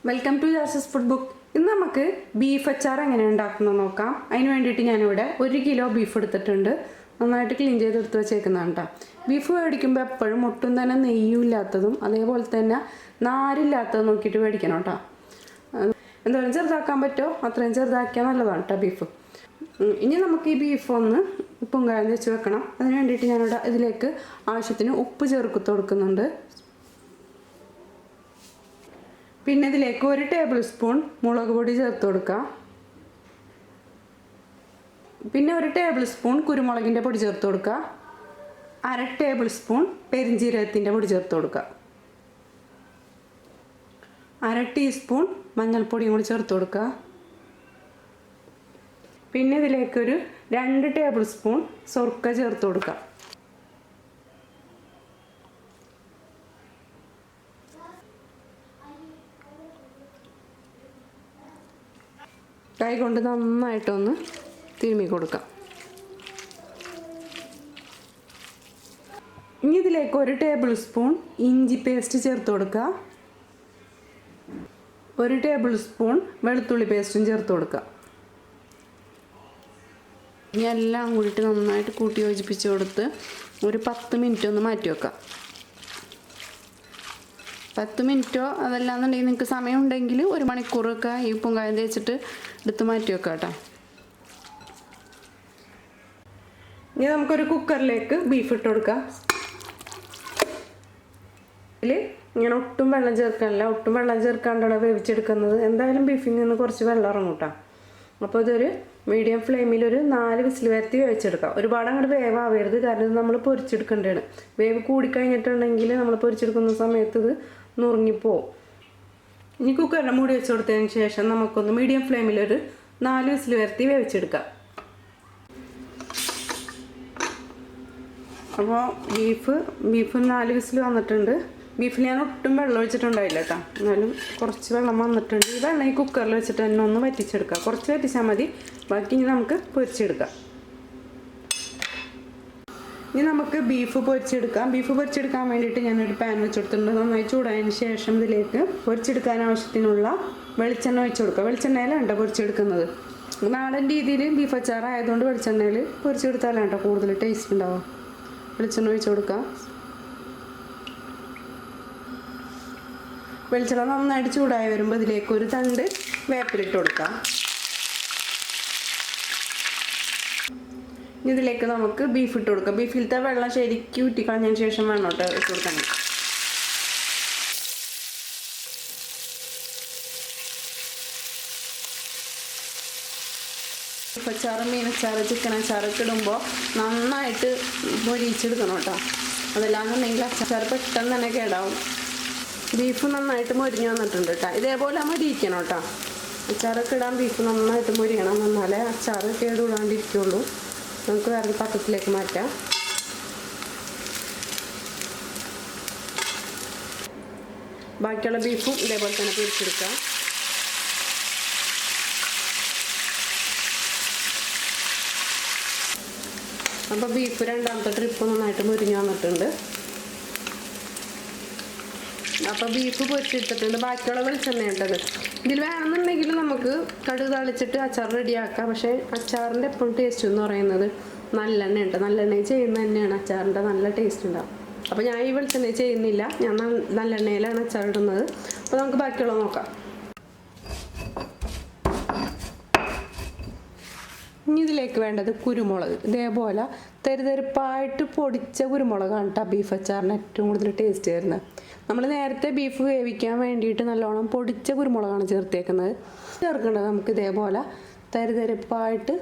Welcome to Jazz's food book. ഇന്ന് നമുക്ക് beef അച്ചാർ എങ്ങനെ ഉണ്ടാക്കുന്നത് നോക്കാം. അതിന് വേണ്ടിയിട്ട് ഞാനിവിടെ 1 കിലോ ബീഫ് എടുത്തിട്ടുണ്ട്. നന്നായിട്ട് ക്ലീൻ ചെയ്തെടുത്ത് വെച്ചേക്കുന്നതാണ് കേട്ടോ. ബീഫ് മേടിക്കുമ്പോൾ എപ്പോഴും ഒട്ടും തന്നെ നെയ്യുമില്ലാത്തതും അതേപോലെ തന്നെ നാരില്ലാത്തതും നോക്കിയിട്ട് മേടിക്കണം കേട്ടോ. എന്തായാലും ചെറുതാക്കാൻ പറ്റുമോ അത്രയും ചെറുതാക്കിയാൽ നല്ലതാണ് കേട്ടോ ബീഫ്. ഇനി നമുക്ക് ഈ ബീഫ് ഒന്ന് ഉപ്പും കായം വെച്ച് വെക്കണം. അതിന് വേണ്ടിയിട്ട് ഞാനിവിടെ ഇതിലേക്ക് ആവശ്യത്തിന് ഉപ്പ് ചേർത്ത് കൊടുക്കുന്നുണ്ട്. പിന്നെ ഇതിലേക്ക് 1 ടേബിൾ സ്പൂൺ മുളക് പൊടി ചേർത്ത് കൊടുക്കുക. പിന്നെ 1 ടേബിൾ സ്പൂൺ കുരുമുളകിൻ്റെ പൊടി ചേർത്ത് കൊടുക്കുക. 1/2 ടേബിൾ സ്പൂൺ പെരിഞ്ജീരകത്തിൻ്റെ പൊടി ചേർത്ത് കൊടുക്കുക. 1/2 ടീസ്പൂൺ മഞ്ഞൾപ്പൊടിയും കൂടി ചേർത്ത് കൊടുക്കുക. പിന്നെ ഇതിലേക്കൊരു 2 ടേബിൾ സ്പൂൺ സുർക്ക ചേർത്ത് കൊടുക്കുക. കൈ കൊണ്ട് നന്നായിട്ടൊന്ന് തിരുമ്മി കൊടുക്കാം. ഇനി ഇതിലേക്ക് 1 ടേബിൾ സ്പൂൺ ഇഞ്ചി പേസ്റ്റ് ചേർത്ത് കൊടുക്കുക. 1 ടേബിൾ സ്പൂൺ വെളുത്തുള്ളി പേസ്റ്റും ചേർത്ത് കൊടുക്കുക. ഇനി എല്ലാം കൂടിയിട്ട് നന്നായിട്ട് കൂട്ടി യോജിപ്പിച്ച് കൊടുത്ത് ഒരു 10 മിനിറ്റ് ഒന്ന് മാറ്റി വെക്കാം. 10 മിനിറ്റോ അതല്ലാന്നുണ്ടെങ്കിൽ നിങ്ങൾക്ക് സമയം ഉണ്ടെങ്കിൽ 1 മണിക്കൂറൊക്കെ ഈ ഉപ്പും കായം തേച്ചിട്ട് എടുത്ത് മാറ്റി വെക്കാം കേട്ടോ. ഇനി നമുക്കൊരു കുക്കറിലേക്ക് ബീഫ് ഇട്ട് കൊടുക്കാം. ഇതിൽ ഇങ്ങനെ ഒട്ടും വെള്ളം ചേർക്കാനില്ല, ഒട്ടും വെള്ളം ചേർക്കാണ്ടാണ് വേവിച്ചെടുക്കുന്നത്. എന്തായാലും ബീഫിൽ നിന്ന് കുറച്ച് വെള്ളം ഇറങ്ങും കേട്ടോ. അപ്പോൾ ഇതൊരു മീഡിയം ഫ്ലെയിമിൽ ഒരു 4 വിസിൽ വരുത്തി വേവിച്ചെടുക്കാം. ഒരുപാട് അങ്ങോട്ട് വേവാവരുത്, കാരണം ഇത് നമ്മൾ പൊരിച്ചെടുക്കേണ്ടതാണ്. വേവ് കൂടിക്കഴിഞ്ഞിട്ടുണ്ടെങ്കിൽ നമ്മൾ പൊരിച്ചെടുക്കുന്ന സമയത്ത് ഇത് നുറുങ്ങിപ്പോവും. ഇനി കുക്കറിനെ മൂടി വെച്ച് കൊടുത്തതിന് ശേഷം നമുക്കൊന്ന് മീഡിയം ഫ്ലെയിമിൽ ഒരു 4 വിസിൽ വരുത്തി വേവിച്ചെടുക്കാം. അപ്പോൾ ബീഫ് 4 വിസിൽ വന്നിട്ടുണ്ട്. ബീഫിൽ ഞാൻ ഒട്ടും വെള്ളം ഒഴിച്ചിട്ടുണ്ടായില്ല കേട്ടോ, എന്നാലും കുറച്ച് വെള്ളം വന്നിട്ടുണ്ട്. ഈ വെള്ളം ഈ കുക്കറിൽ വെച്ചിട്ട് തന്നെ ഒന്ന് വറ്റിച്ചെടുക്കാം. കുറച്ച് വറ്റിച്ചാൽ മതി, ബാക്കി ഇനി നമുക്ക് പൊരിച്ചെടുക്കാം. ഇനി നമുക്ക് ബീഫ് പൊരിച്ചെടുക്കാം. ബീഫ് പൊരിച്ചെടുക്കാൻ വേണ്ടിയിട്ട് ഞാനൊരു പാൻ വെച്ച് കൊടുത്തിട്ടുണ്ട്. നന്നായി ചൂടായതിന് ശേഷം ഇതിലേക്ക് പൊരിച്ചെടുക്കാൻ ആവശ്യത്തിനുള്ള വെളിച്ചെണ്ണ ഒഴിച്ച് കൊടുക്കുക. വെളിച്ചെണ്ണയിലാണ് കേട്ടോ പൊരിച്ചെടുക്കുന്നത്. നാടൻ രീതിയിൽ ബീഫ് അച്ചാർ ആയതുകൊണ്ട് വെളിച്ചെണ്ണയിൽ പൊരിച്ചെടുത്താലാണ് കേട്ടോ കൂടുതൽ ടേസ്റ്റ് ഉണ്ടാവുക. വെളിച്ചെണ്ണ ഒഴിച്ച് കൊടുക്കുക. വെളിച്ചെണ്ണ നന്നായിട്ട് ചൂടായി വരുമ്പോൾ ഇതിലേക്ക് ഒരു തണ്ട് വേപ്പിലിട്ട് കൊടുക്കാം. ഇതിലേക്ക് നമുക്ക് ബീഫ് ഇട്ട് കൊടുക്കാം. ബീഫിലത്തെ വെള്ളം ശരിക്കും ഊറ്റിക്കളഞ്ഞതിന് ശേഷം വേണം കേട്ടോ ഇട്ട് കൊടുക്കാൻ. ബീഫ് അച്ചാറ്, മീനച്ചാറ്, ചിക്കൻ അച്ചാറൊക്കെ ഇടുമ്പോൾ നന്നായിട്ട് മൊരിയിച്ചെടുക്കണം കേട്ടോ. അതല്ലാന്നുണ്ടെങ്കിൽ അച്ചാർ പെട്ടെന്ന് തന്നെ കേടാവും. ബീഫ് നന്നായിട്ട് മൊരിഞ്ഞ് വന്നിട്ടുണ്ട് കേട്ടോ. ഇതേപോലെ മൊരിയിക്കണം കേട്ടോ. അച്ചാറൊക്കെ ഇടാൻ ബീഫ് നന്നായിട്ട് മൊരിയണം, എന്നാലേ അച്ചാർ കേടുകൂടാണ്ടിരിക്കുള്ളൂ. നമുക്ക് വേറെ പാത്രത്തിലേക്ക് മാറ്റാം. ബാക്കിയുള്ള ബീഫും ഇതേപോലെ തന്നെ പൊരിച്ചെടുക്കാം. അപ്പോൾ ബീഫ് രണ്ടാമത്തെ ട്രിപ്പ് നന്നായിട്ട് മുരിഞ്ഞ് വന്നിട്ടുണ്ട്. അപ്പോൾ ബീഫ് പൊരിച്ചെടുത്തിട്ടുണ്ട്. ബാക്കിയുള്ള വെളിച്ചെണ്ണ ഇട്ടത് ഇതിൽ വേണമെന്നുണ്ടെങ്കിൽ നമുക്ക് കടുക് തളിച്ചിട്ട് അച്ചാർ റെഡിയാക്കാം. പക്ഷേ അച്ചാറിൻ്റെ എപ്പോഴും ടേസ്റ്റ് എന്ന് പറയുന്നത് നല്ലെണ്ണ ഉണ്ട്. നല്ലെണ്ണ ചെയ്യുന്നത് തന്നെയാണ് അച്ചാറിൻ്റെ നല്ല ടേസ്റ്റ് ഉണ്ടാവും. അപ്പോൾ ഞാൻ ഈ വെളിച്ചെണ്ണ ചെയ്യുന്നില്ല, ഞാൻ നല്ലെണ്ണയിലാണ് അച്ചാർ ഇടുന്നത്. അപ്പോൾ നമുക്ക് ബാക്കിയുള്ളത് നോക്കാം. ഇനി ഇതിലേക്ക് വേണ്ടത് കുരുമുളക്. ഇതേപോലെ തെരുതെരുപ്പായിട്ട് പൊടിച്ച കുരുമുളകാണ് കേട്ടോ ബീഫ് അച്ചാറിന് ഏറ്റവും കൂടുതൽ ടേസ്റ്റ് വരുന്നത്. നമ്മൾ നേരത്തെ ബീഫ് വേവിക്കാൻ വേണ്ടിയിട്ട് നല്ലോണം പൊടിച്ച കുരുമുളകാണ് ചേർത്തേക്കുന്നത്. ചേർക്കേണ്ടത് നമുക്ക് ഇതേപോലെ തെരുതെരുപ്പായിട്ട്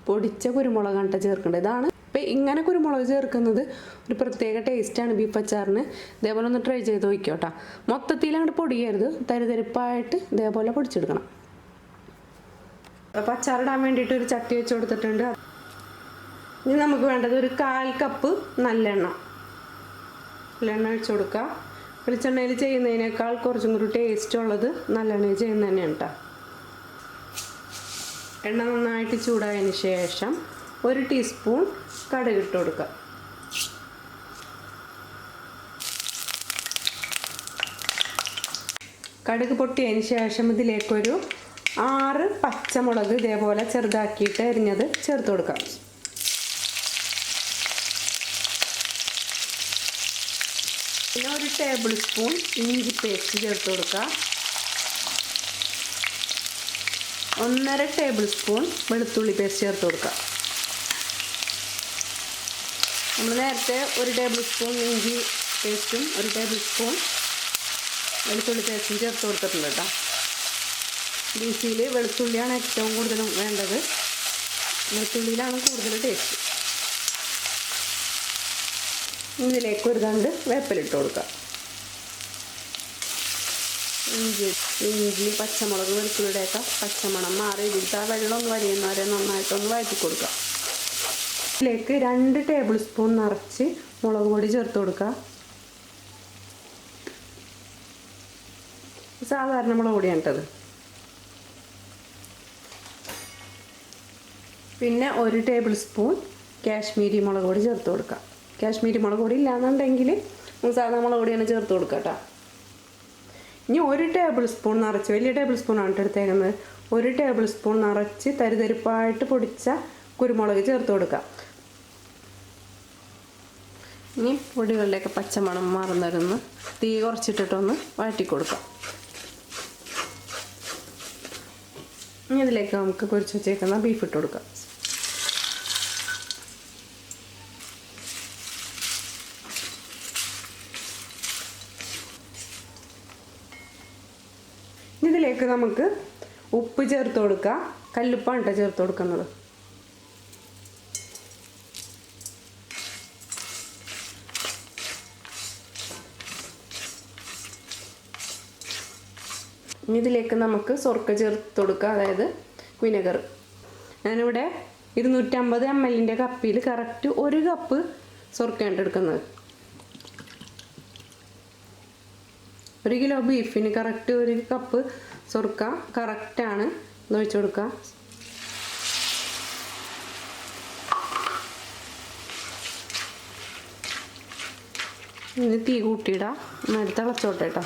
പൊടിച്ച കുരുമുളകാണ് കേട്ടോ ചേർക്കേണ്ടത്. ഇതാണ് ഇപ്പം ഇങ്ങനെ കുരുമുളക് ചേർക്കുന്നത് ഒരു പ്രത്യേക ടേസ്റ്റാണ് ബീഫ് അച്ചാറിന്. ഇതേപോലെ ഒന്ന് ട്രൈ ചെയ്ത് നോക്കിയോ കേട്ടോ. മൊത്തത്തിൽ അങ്ങോട്ട് പൊടിയരുത്, തെരുതെരുപ്പായിട്ട് ഇതേപോലെ പൊടിച്ചെടുക്കണം. അപ്പോൾ അച്ചാറിടാൻ വേണ്ടിയിട്ട് ഒരു ചട്ടി വെച്ച് കൊടുത്തിട്ടുണ്ട്. ഇനി നമുക്ക് വേണ്ടത് ഒരു 1/4 കപ്പ് നല്ലെണ്ണ ഒഴിച്ച് കൊടുക്കുക. വെളിച്ചെണ്ണയിൽ ചെയ്യുന്നതിനേക്കാൾ കുറച്ചും കൂടി ടേസ്റ്റ് ഉള്ളത് നല്ലെണ്ണയിൽ ചെയ്യുന്നത് തന്നെയാണ് കേട്ടോ. എണ്ണ നന്നായിട്ട് ചൂടായതിന് ശേഷം 1 ടീസ്പൂൺ കടുക് ഇട്ട് കൊടുക്കുക. കടുക് പൊട്ടിയതിന് ശേഷം ഇതിലേക്കൊരു 6 പച്ചമുളക് ഇതേപോലെ ചെറുതാക്കിയിട്ട് അരിഞ്ഞത് ചേർത്ത് കൊടുക്കാം. പിന്നെ 1 ടേബിൾ സ്പൂൺ ഇഞ്ചി പേസ്റ്റ് ചേർത്ത് കൊടുക്കുക. 1.5 ടേബിൾ സ്പൂൺ വെളുത്തുള്ളി പേസ്റ്റ് ചേർത്ത് കൊടുക്കുക. നമ്മൾ നേരത്തെ 1 ടേബിൾ സ്പൂൺ ഇഞ്ചി പേസ്റ്റും 1 ടേബിൾ സ്പൂൺ വെളുത്തുള്ളി പേസ്റ്റും ചേർത്ത് കൊടുത്തിട്ടുണ്ട് കേട്ടോ. ബീഫിൽ വെളുത്തുള്ളിയാണ് ഏറ്റവും കൂടുതൽ വേണ്ടത്. വെളുത്തുള്ളിയിലാണ് കൂടുതൽ ടേസ്റ്റ്. ഇതിലേക്ക് ഒരു തണ്ട് വേപ്പിലിട്ട് കൊടുക്കുക. ഇഞ്ചി പച്ചമുളക് വെളുത്തുള്ളിയുടെയൊക്കെ പച്ചമണം മാറി ഇതിലത്തെ വെള്ളം ഒന്ന് വലിയുന്നവരെ നന്നായിട്ടൊന്ന് വഴറ്റി കൊടുക്കുക. ഇതിലേക്ക് 2 ടേബിൾ സ്പൂൺ നിറച്ച് മുളക് പൊടി ചേർത്ത് കൊടുക്കുക. സാധാരണ മുളക് പൊടിയാണ് ഇട്ടത്. പിന്നെ 1 ടേബിൾ സ്പൂൺ കാശ്മീരി മുളക് പൊടി ചേർത്ത് കൊടുക്കുക. കാശ്മീരി മുളക് പൊടി ഇല്ലാന്നുണ്ടെങ്കിൽ സാധാരണ മുളക് പൊടിയാണ് ചേർത്ത് കൊടുക്കുക കേട്ടോ. ഇനി 1 ടേബിൾ സ്പൂൺ നിറച്ച്, വലിയ ടേബിൾ സ്പൂണാണ് എടുത്തേക്കുന്നത്, 1 ടേബിൾ സ്പൂൺ നിറച്ച് തരിതരിപ്പായിട്ട് പൊടിച്ച കുരുമുളക് ചേർത്ത് കൊടുക്കുക. ഇനി പൊടികളിലേക്ക് പച്ചമണം മാറുന്നവരൊന്ന് തീ കുറച്ചിട്ടിട്ടൊന്ന് വഴറ്റി കൊടുക്കാം. ഇനി ഇതിലേക്ക് നമുക്ക് പൊരിച്ച് വെച്ചേക്കുന്ന ബീഫ് ഇട്ട് കൊടുക്കാം. ഇതിലേക്ക് നമുക്ക് ഉപ്പ് ചേർത്ത് കൊടുക്കാം. കല്ലുപ്പാണ് കേട്ടോ ചേർത്ത് കൊടുക്കുന്നത്. ഇതിലേക്ക് നമുക്ക് സ്വർക്ക ചേർത്ത് കൊടുക്കുക, അതായത് വിനെഗർ. ഞാനിവിടെ 250 ml കപ്പിൽ കറക്റ്റ് 1 കപ്പ് സ്വർക്കയാണ് എടുക്കുന്നത്. 1 കിലോ ബീഫിന് കറക്റ്റ് 1 കപ്പ് സ്വർക്ക കറക്റ്റാണ്. ഒഴിച്ചു കൊടുക്കുക. ഇനി തീ കൂട്ടിയിടാം. നന്നായിട്ട് തിളച്ചോട്ടെ കേട്ടോ.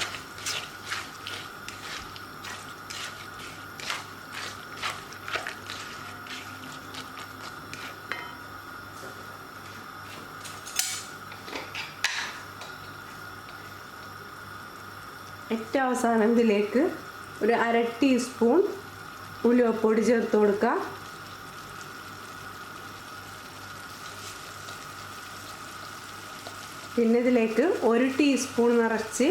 ഏറ്റവും അവസാനം ഇതിലേക്ക് ഒരു 1/2 ടീസ്പൂൺ ഉലുവപ്പൊടി ചേർത്ത് കൊടുക്കുക. പിന്നെ ഇതിലേക്ക് 1 ടീസ്പൂൺ നിറച്ച്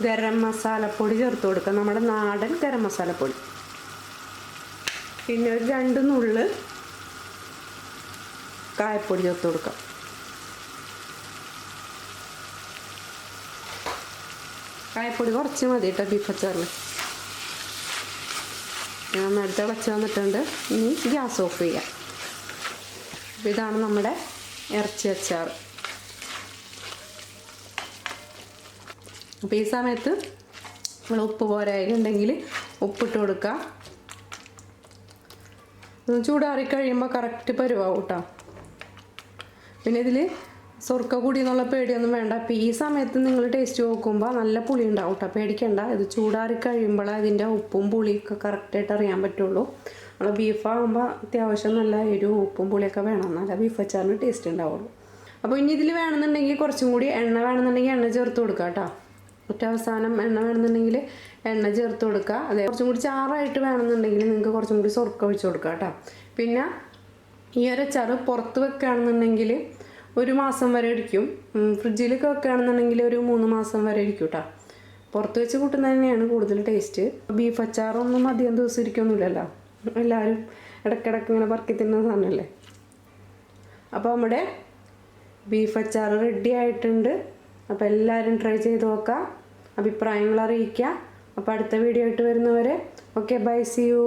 ഗരം മസാലപ്പൊടി ചേർത്ത് കൊടുക്കുക, നമ്മുടെ നാടൻ ഗരം മസാലപ്പൊടി. പിന്നെ ഒരു 2 നുള്ള് കായപ്പൊടി ചേർത്ത് കൊടുക്കുക. കായപ്പൊടി കുറച്ച് മതി കേട്ടോ ബീഫ് അച്ചാറിൽ. നന്നായിട്ട് തിളച്ച് വന്നിട്ടുണ്ട്. ഇനി ഗ്യാസ് ഓഫ് ചെയ്യാം. അപ്പോൾ ഇതാണ് നമ്മുടെ ഇറച്ചി അച്ചാർ. അപ്പോൾ ഈ സമയത്ത് നമ്മൾ ഉപ്പ് പോരായിട്ടുണ്ടെങ്കിൽ ഉപ്പിട്ട് കൊടുക്കുക. ചൂടാറി കഴിയുമ്പോൾ കറക്റ്റ് പരുവാവും കേട്ടോ. പിന്നെ ഇതിൽ സ്വർക്ക കൂടി എന്നുള്ള പേടിയൊന്നും വേണ്ട. അപ്പോൾ ഈ സമയത്ത് നിങ്ങൾ ടേസ്റ്റ് നോക്കുമ്പോൾ നല്ല പുളി ഉണ്ടാവും കേട്ടോ, പേടിക്കണ്ട. ഇത് ചൂടാറി കഴിയുമ്പോൾ അതിൻ്റെ ഉപ്പും പുളിയൊക്കെ കറക്റ്റായിട്ട് അറിയാൻ പറ്റുള്ളൂ. നമ്മൾ ബീഫാകുമ്പോൾ അത്യാവശ്യം നല്ല എരിവും ഉപ്പും പുളിയൊക്കെ വേണം, നല്ല ബീഫ് അച്ചാറിന് ടേസ്റ്റ് ഉണ്ടാവുള്ളൂ. അപ്പോൾ ഇനി ഇതിൽ വേണമെന്നുണ്ടെങ്കിൽ കുറച്ചും കൂടി എണ്ണ വേണമെന്നുണ്ടെങ്കിൽ എണ്ണ ചേർത്ത് കൊടുക്കുക കേട്ടോ. ഏറ്റവും അവസാനം എണ്ണ വേണമെന്നുണ്ടെങ്കിൽ എണ്ണ ചേർത്ത് കൊടുക്കുക. അതെ, കുറച്ചും കൂടി ചാറായിട്ട് വേണമെന്നുണ്ടെങ്കിൽ നിങ്ങൾക്ക് കുറച്ചും കൂടി സ്വർക്ക ഒഴിച്ച് കൊടുക്കുക കേട്ടോ. പിന്നെ ഈ ഒരു അച്ചാർ പുറത്ത് വെക്കുകയാണെന്നുണ്ടെങ്കിൽ 1 മാസം വരെ ഇരിക്കും. ഫ്രിഡ്ജിലൊക്കെ വെക്കുകയാണെന്നുണ്ടെങ്കിൽ ഒരു 3 മാസം വരെ ഇരിക്കും കേട്ടോ. പുറത്ത് വെച്ച് കൂട്ടുന്നത് തന്നെയാണ് കൂടുതൽ ടേസ്റ്റ്. ബീഫ് അച്ചാറൊന്നും അധികം ദിവസം ഇരിക്കൊന്നുമില്ലല്ലോ, എല്ലാവരും ഇടയ്ക്കിടയ്ക്ക് ഇങ്ങനെ പറക്കി തിന്നുന്ന സാധനമല്ലേ. അപ്പോൾ നമ്മുടെ ബീഫ് അച്ചാർ റെഡി ആയിട്ടുണ്ട്. അപ്പോൾ എല്ലാവരും ട്രൈ ചെയ്ത് നോക്കുക, അഭിപ്രായങ്ങൾ അറിയിക്കുക. അപ്പോൾ അടുത്ത വീഡിയോ ആയിട്ട് വരുന്നവരെ ഓക്കെ, ബൈ, സീ യു.